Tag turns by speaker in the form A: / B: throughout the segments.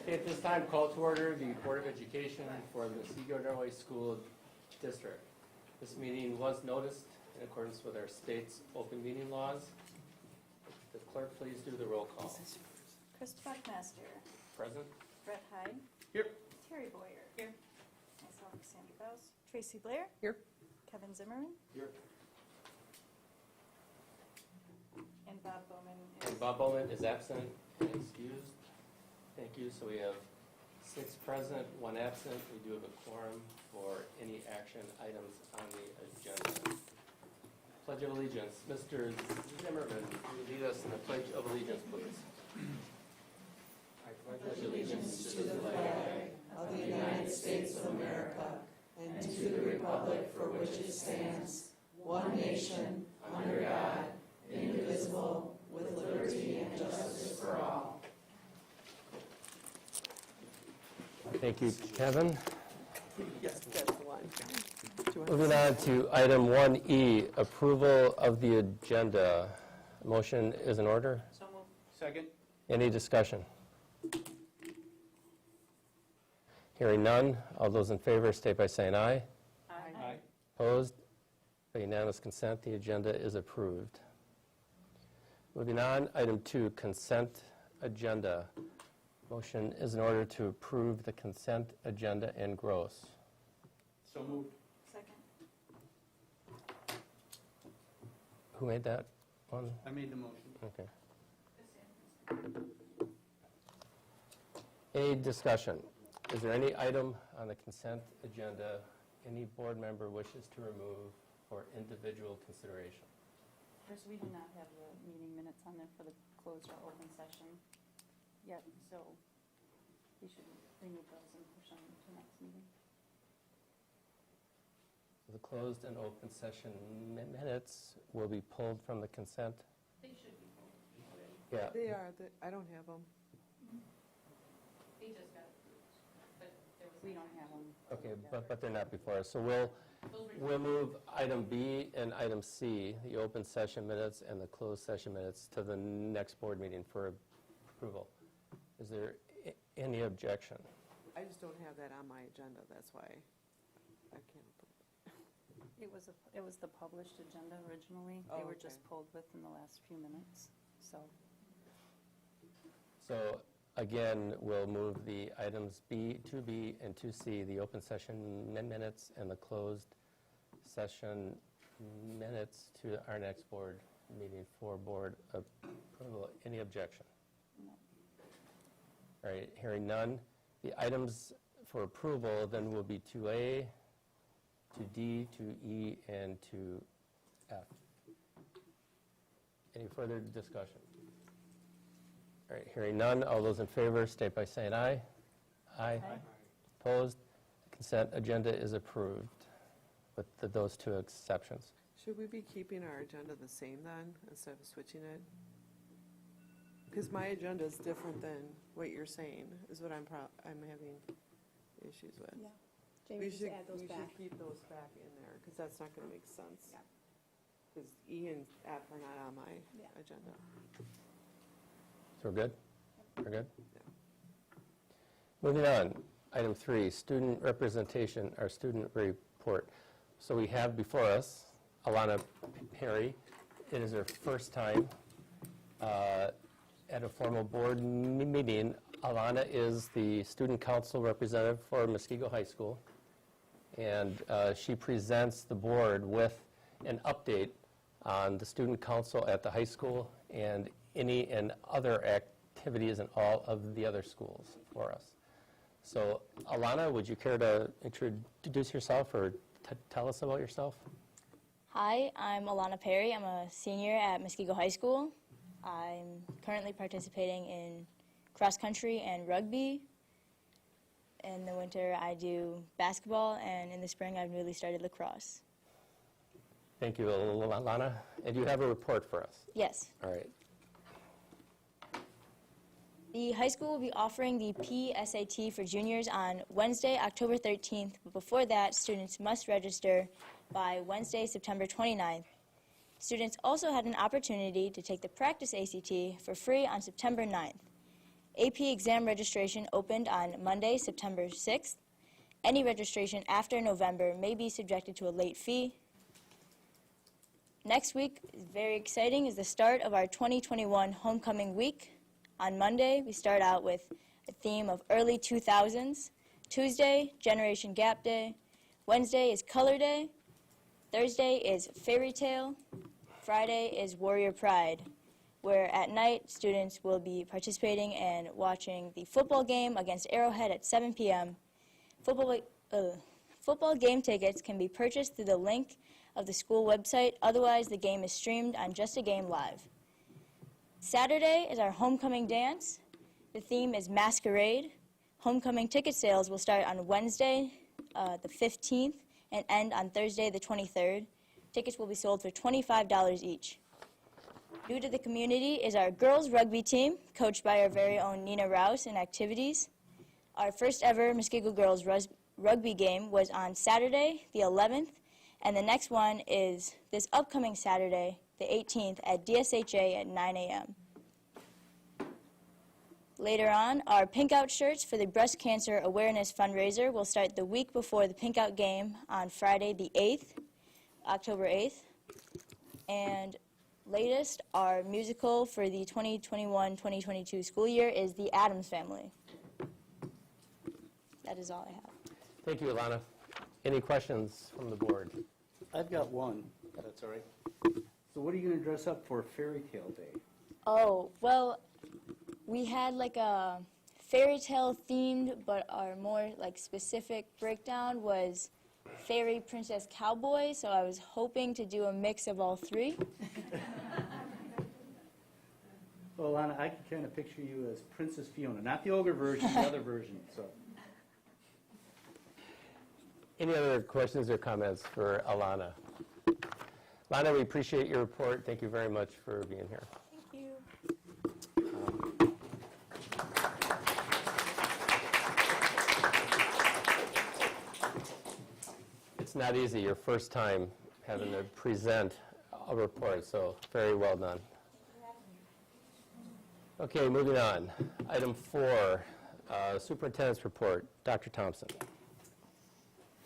A: Okay, at this time, call to order the Board of Education for the Mosquito Norway School District. This meeting was noticed in accordance with our state's open meeting laws. The clerk, please do the roll call.
B: Christopher Master.
A: Present.
B: Brett Hyde.
A: Here.
B: Terry Boyer. Here. Myself, Cassandra Bowes. Tracy Blair.
C: Here.
B: Kevin Zimmerman.
A: Here.
B: And Bob Bowman.
A: And Bob Bowman is absent and excused. Thank you. So we have 6 present, 1 absent. We do have a quorum for any action items on the agenda. Pledge of Allegiance. Mr. Zimmerman, will you lead us in the Pledge of Allegiance, please? I pledge allegiance
D: to the flag of the United States of America and to the republic for which it stands, one nation, under God, indivisible, with liberty and justice for all.
A: Thank you, Kevin.
C: Yes, that's the one.
A: Moving on to item 1E, approval of the agenda. Motion is in order.
B: So moved.
E: Second.
A: Any discussion? Hearing none. All those in favor state by saying aye.
E: Aye.
A: Opposed? By unanimous consent, the agenda is approved. Moving on, item 2, consent agenda. Motion is in order to approve the consent agenda in gross.
E: So moved.
B: Second.
A: Who made that one?
E: I made the motion.
A: Okay. Any discussion? Is there any item on the consent agenda any board member wishes to remove for individual consideration?
B: First, we do not have the meeting minutes on there for the closed or open session yet, so we should remove those and push them to next meeting.
A: The closed and open session minutes will be pulled from the consent?
F: They should be pulled already.
A: Yeah.
C: They are. I don't have them.
F: They just got approved, but there was.
B: We don't have them.
A: Okay, but they're not before us. So
F: Those were.
A: we'll move item B and item C, the open session minutes and the closed session minutes, to the next board meeting for approval. Is there any objection?
C: I just don't have that on my agenda. That's why I can't approve it.
B: It was the published agenda originally.
C: Oh,
B: They were
C: okay.
B: just pulled within the last few minutes, so.
A: So again, we'll move the items B, 2B and 2C, the open session minutes and the closed session minutes, to our next board meeting for board approval. Any objection?
B: No.
A: All right, hearing none. The items for approval then will be 2A, 2D, 2E, and 2F. Any further discussion? All right, hearing none. All those in favor state by saying aye. Aye. Opposed? The consent agenda is approved with those 2 exceptions.
C: Should we be keeping our agenda the same then, instead of switching it? Because my agenda is different than what you're saying, is what I'm having issues with.
G: Yeah. Jamie, just add those
C: We
G: back.
C: should keep those back in there, because that's not going to make sense.
G: Yeah.
C: Because E and F are not on my
G: Yeah.
C: agenda.
A: So we're good? We're good?
C: Yeah.
A: Moving on, item 3, student representation, our student report. So we have before us Alana Perry. It is her first time at a formal board meeting. Alana is the student council representative for Mosquito High School, and she presents the board with an update on the student council at the high school and any and other activities in all of the other schools for us. So, Alana, would you care to introduce yourself or tell us about yourself?
H: Hi, I'm Alana Perry. I'm a senior at Mosquito High School. I'm currently participating in cross country and rugby. In the winter, I do basketball, and in the spring, I've newly started lacrosse.
A: Thank you, Alana. And you have a report for us?
H: Yes.
A: All right.
H: The high school will be offering the PSAT for juniors on Wednesday, October 13th. But before that, students must register by Wednesday, September 29th. Students also had an opportunity to take the practice ACT for free on September 9th. AP exam registration opened on Monday, September 6th. Any registration after November may be subjected to a late fee. Next week, is very exciting, is the start of our 2021 Homecoming Week. On Monday, we start out with a theme of early 2000s. Tuesday, Generation Gap Day. Wednesday is Color Day. Thursday is Fairy Tale. Friday is Warrior Pride, where at night students will be participating and watching the football game against Arrowhead at 7 p.m. Football game tickets can be purchased through the link of the school website. Otherwise, the game is streamed on Just a Game Live. Saturday is our homecoming dance. The theme is Masquerade. Homecoming ticket sales will start on Wednesday, the 15th, and end on Thursday, the 23rd. Tickets will be sold for $25 each. New to the community is our girls rugby team, coached by our very own Nina Rouse in activities. Our first ever Mosquito girls rugby game was on Saturday, the 11th, and the next one is this upcoming Saturday, the 18th, at DSHA at 9 a.m. Later on, our Pink Out shirts for the Breast Cancer Awareness Fundraiser will start the week before the Pink Out game on Friday, the 8th, October 8th. And latest, our musical for the 2021-2022 school year is The Addams Family. That is all I have.
A: Thank you, Alana. Any questions from the board?
E: I've got one, if that's all right. So what are you going to dress up for Fairy Tale Day?
H: Oh, well, we had like a fairy tale themed, but our more like specific breakdown was fairy princess cowboy, so I was hoping to do a mix of all three.
E: Well, Alana, I can kind of picture you as Princess Fiona, not the older version, the other version, so.
A: Any other questions or comments for Alana? Alana, we appreciate your report. Thank you very much for being here.
H: Thank you.
A: It's not easy, your first time having to present a report, so very well done. Okay, moving on. Item 4, Superintendent's Report. Dr. Thompson.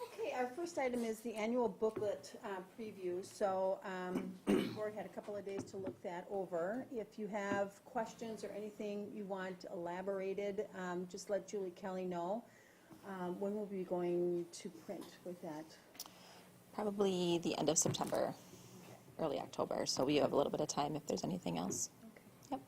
D: Okay, our first item is the annual booklet preview. So the board had a couple of days to look that over. If you have questions or anything you want elaborated, just let Julie Kelly know. When will we be going to print with that?
G: Probably the end of September, early October, so we have a little bit of time if there's anything else. Yep.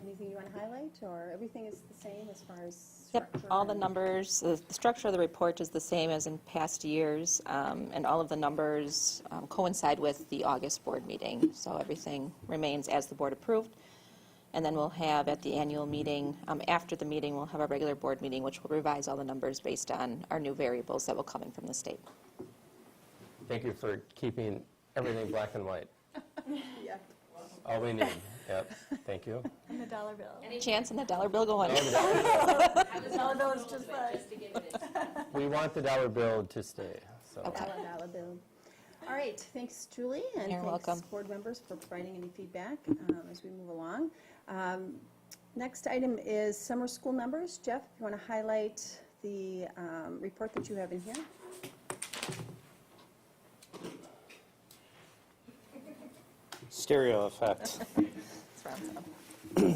D: Anything you want to highlight, or everything is the same as far as
G: Yep,
D: structure?
G: all the numbers, the structure of the report is the same as in past years, and all of the numbers coincide with the August board meeting, so everything remains as the board approved. And then we'll have at the annual meeting, after the meeting, we'll have a regular board meeting, which will revise all the numbers based on our new variables that will come in from the state.
A: Thank you for keeping everything black and white.
D: Yeah.
A: All we need. Yep, thank you.
B: And the dollar bill.
G: Any chance in that dollar bill going?
B: The dollar bill is just fine.
F: Just to give it its
A: We want the dollar bill to stay, so.
G: Okay.
D: Dollar bill. All right, thanks, Julie, and
G: You're
D: thanks,
G: welcome.
D: board members, for providing any feedback as we move along. Next item is summer school numbers. Jeff, you want to highlight the report that you have in here?
I: Stereo effect.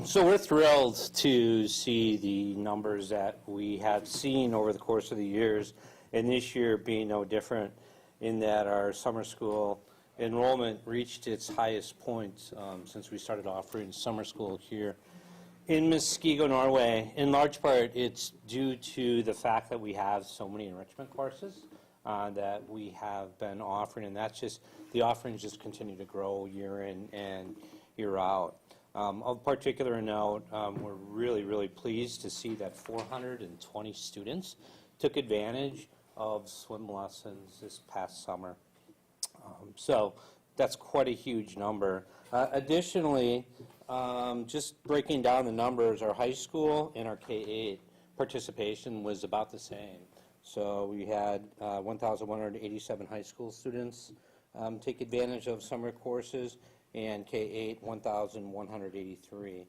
I: So we're thrilled to see the numbers that we have seen over the course of the years, and this year being no different, in that our summer school enrollment reached its highest point since we started offering summer school here in Mosquito, Norway. In large part, it's due to the fact that we have so many enrichment courses that we have been offering, and that's just, the offerings just continue to grow year in and year out. Of particular note, we're really pleased to see that 420 students took advantage of swim lessons this past summer. So that's quite a huge number. Additionally, just breaking down the numbers, our high school and our K-8 participation was about the same. So we had 1,187 high school students take advantage of summer courses, and K-8, 1,183.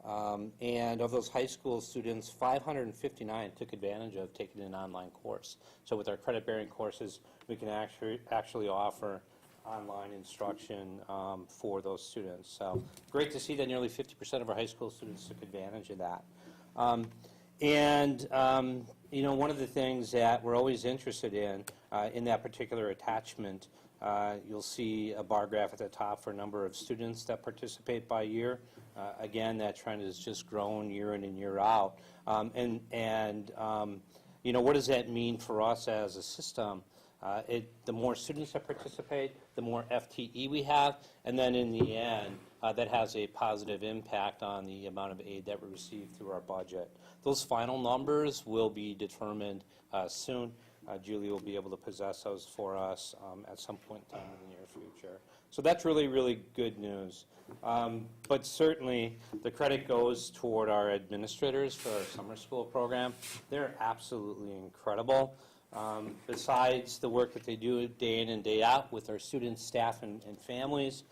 I: And of those high school students, 559 took advantage of taking an online course. So with our credit-bearing courses, we can actually offer online instruction for those students. So great to see that nearly 50% of our high school students took advantage of that. You know, one of the things that we're always interested in that particular attachment, you'll see a bar graph at the top for a number of students that participate by year. Again, that trend has just grown year in and year out. You know, what does that mean for us as a system? The more students that participate, the more FTE we have, and then in the end, that has a positive impact on the amount of aid that we receive through our budget. Those final numbers will be determined soon. Julie will be able to possess those for us at some point in time in the near future. So that's really, really good news. But certainly, the credit goes toward our administrators for our summer school program. They're absolutely incredible. Besides the work that they do day in and day out with our students, staff, and families,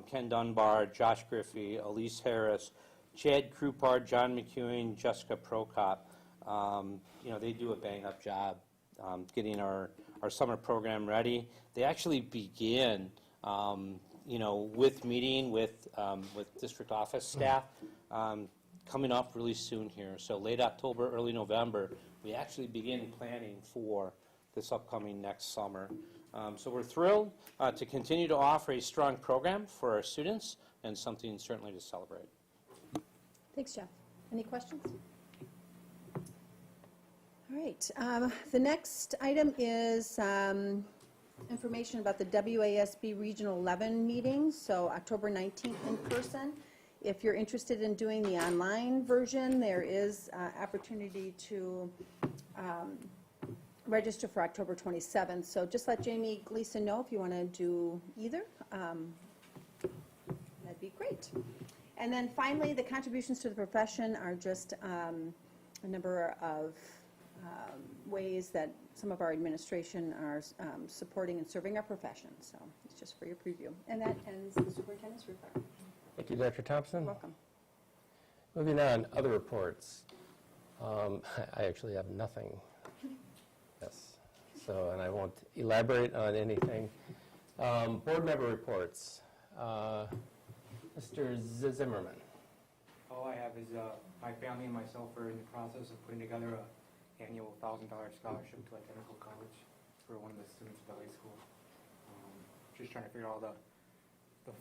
I: Ken Dunbar, Josh Griffey, Elise Harris, Chad Krupard, John McEwen, Jessica Prokop, you know, they do a bang-up job getting our summer program ready. They actually begin, you know, with meeting with district office staff coming up really soon here. So late October, early November, we actually begin planning for this upcoming next summer. So we're thrilled to continue to offer a strong program for our students and something certainly to celebrate.
J: Thanks, Jeff. Any questions? All right. The next item is information about the WASB Regional 11 meeting, so October 19th in person. If you're interested in doing the online version, there is opportunity to register for October 27th. So just let Jamie Gleason know if you want to do either. That'd be great. And then finally, the contributions to the profession are just a number of ways that some of our administration are supporting and serving our profession. So it's just for your preview. And that ends the superintendent's report.
A: Thank you, Dr. Thompson.
J: You're welcome.
A: Moving on, other reports. I actually have nothing. Yes. So, and I won't elaborate on anything. Board member reports. Mr. Zimmerman.
K: All I have is my family and myself are in the process of putting together an annual $1,000 scholarship to a technical college for one of the students at the high school. Just trying to figure out all the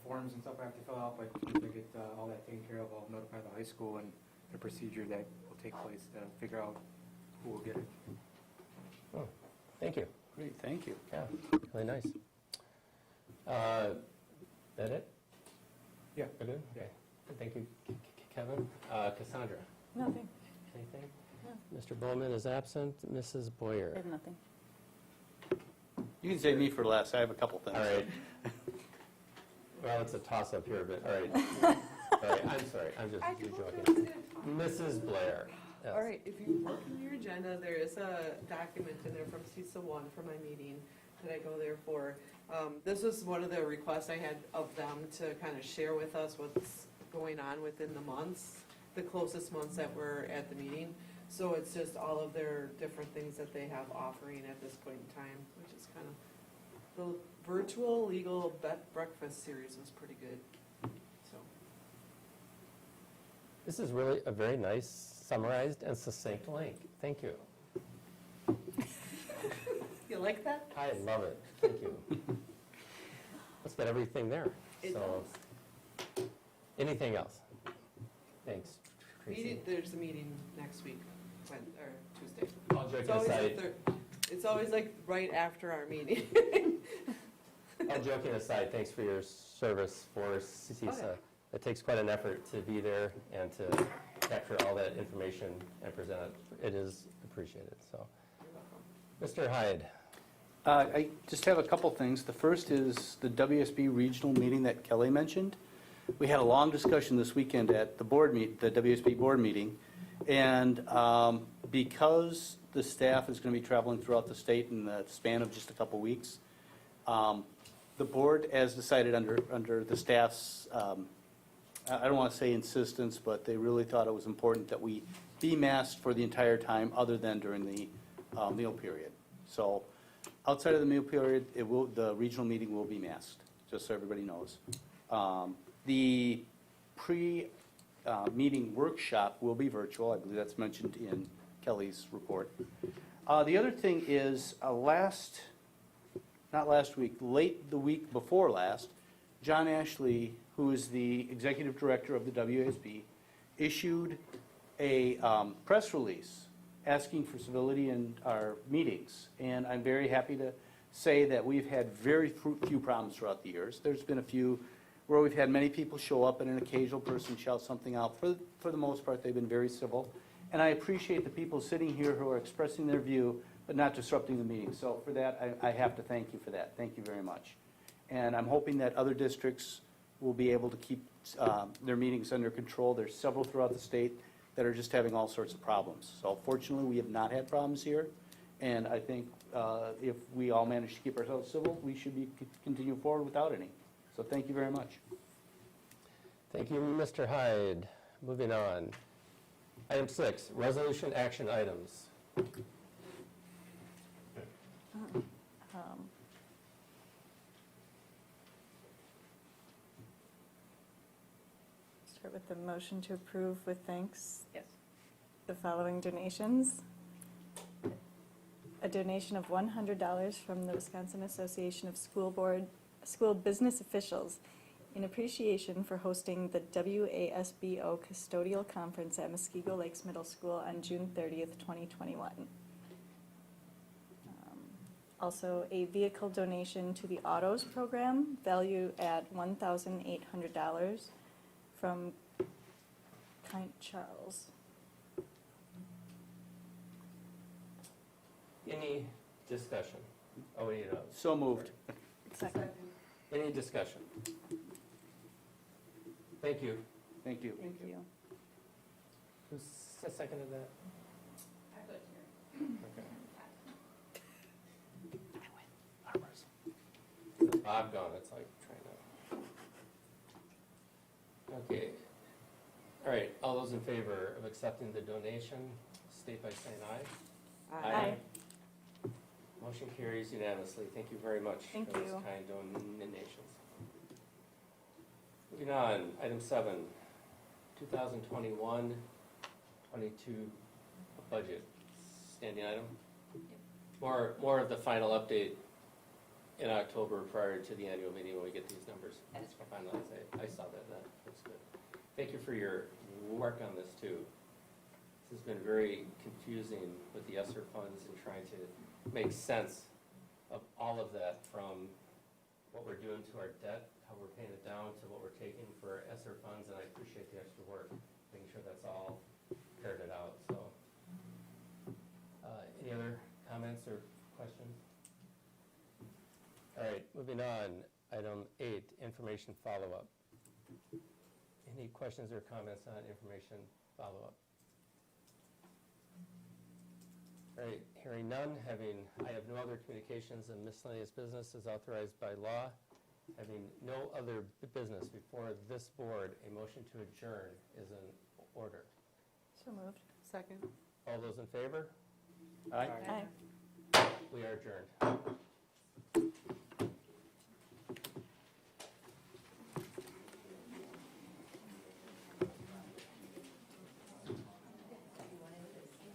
K: forms and stuff I have to fill out, but once I get all that taken care of, I'll notify the high school and the procedure that will take place to figure out who will get it.
A: Oh, thank you.
E: Great, thank you.
A: Yeah, really nice. That it?
K: Yeah.
A: Good? Okay. Thank you, Kevin. Cassandra?
B: Nothing.
A: Anything?
B: No.
A: Mr. Bowman is absent. Mrs.
B: I
A: Boyer?
B: have nothing.
E: You can save me for last. I have a couple things.
A: All right. Well, it's a toss-up here, but all right. All right, I'm sorry. I'm just joking. Mrs. Blair. Yes.
C: All right, if you look in your agenda, there is a document in there from CISA 1 for my meeting that I go there for. This was one of the requests I had of them to kind of share with us what's going on within the months, the closest months that we're at the meeting. So it's just all of their different things that they have offering at this point in time, which is kind of, the virtual legal breakfast series was pretty good, so.
A: This is really a very nice, summarized, and succinct link. Thank you.
C: You like that?
A: I love it. Thank you. Let's get everything there.
C: It
A: So, anything else? Thanks, Tracy.
C: There's a meeting next week, or Tuesday.
A: All joking aside,
C: It's always like right after our meeting.
A: all joking aside, thanks for your service for CISA.
C: Oh, yeah.
A: It takes quite an effort to be there and to capture all that information and present it. It is appreciated, so. Mr. Hyde.
E: I just have a couple things. The first is the WSB regional meeting that Kelly mentioned. We had a long discussion this weekend at the the WSB board meeting, and because the staff is going to be traveling throughout the state in the span of just a couple weeks, the board, as decided under the staff's I don't want to say insistence, but they really thought it was important that we be masked for the entire time other than during the meal period. So outside of the meal period, the regional meeting will be masked, just so everybody knows. The pre-meeting workshop will be virtual. I believe that's mentioned in Kelly's report. The other thing is, not last week, late the week before last, John Ashley, who is the executive director of the WASB, issued a press release asking for civility in our meetings. And I'm very happy to say that we've had very few problems throughout the years. There's been a few where we've had many people show up and an occasional person shout something out. For the most part, they've been very civil. And I appreciate the people sitting here who are expressing their view but not disrupting the meeting. So for that, I have to thank you for that. Thank you very much. And I'm hoping that other districts will be able to keep their meetings under control. There's several throughout the state that are just having all sorts of problems. So fortunately, we have not had problems here. And I think if we all manage to keep ourselves civil, we should continue forward without any. So thank you very much.
A: Thank you, Mr. Hyde. Moving on. Item 6, resolution action items.
L: Start with the motion to approve with thanks.
B: Yes.
L: The following donations. A donation of $100 from the Wisconsin Association of School Business Officials in appreciation for hosting the WASBO Custodial Conference at Mosquito Lakes Middle School on June 30th, 2021. Also, a vehicle donation to the Autos program, value at $1,800 from Kind Charles.
A: Any discussion? Oh, we need a.
E: So moved.
L: Second.
A: Any discussion? Thank you.
E: Thank you.
L: Thank you.
A: Who seconded that?
F: I put here.
A: Okay. Bob gone, it's like trying to. Okay. All right, all those in favor of accepting the donation, state by saying aye.
L: Aye.
A: Motion carries unanimously. Thank you very much
L: Thank
A: for those
L: you.
A: kind donations. Moving on, item 7, 2021-22 budget, standing item. More of the final update in October prior to the annual meeting when we get these numbers finalized. I saw that, that looks good. Thank you for your work on this too. This has been very confusing with the ESSER funds and trying to make sense of all of that, from what we're doing to our debt, how we're paying it down, to what we're taking for ESSER funds, and I appreciate the extra work, making sure that's all ferreted out, so. Any other comments or questions? All right, moving on, item 8, information follow-up. Any questions or comments on information follow-up? All right, hearing none, I have no other communications and miscellaneous business as authorized by law. Having no other business before this board, a motion to adjourn is in order.
L: So moved.
C: Second.
A: All those in favor?
E: Aye.
L: Aye.
A: We are adjourned.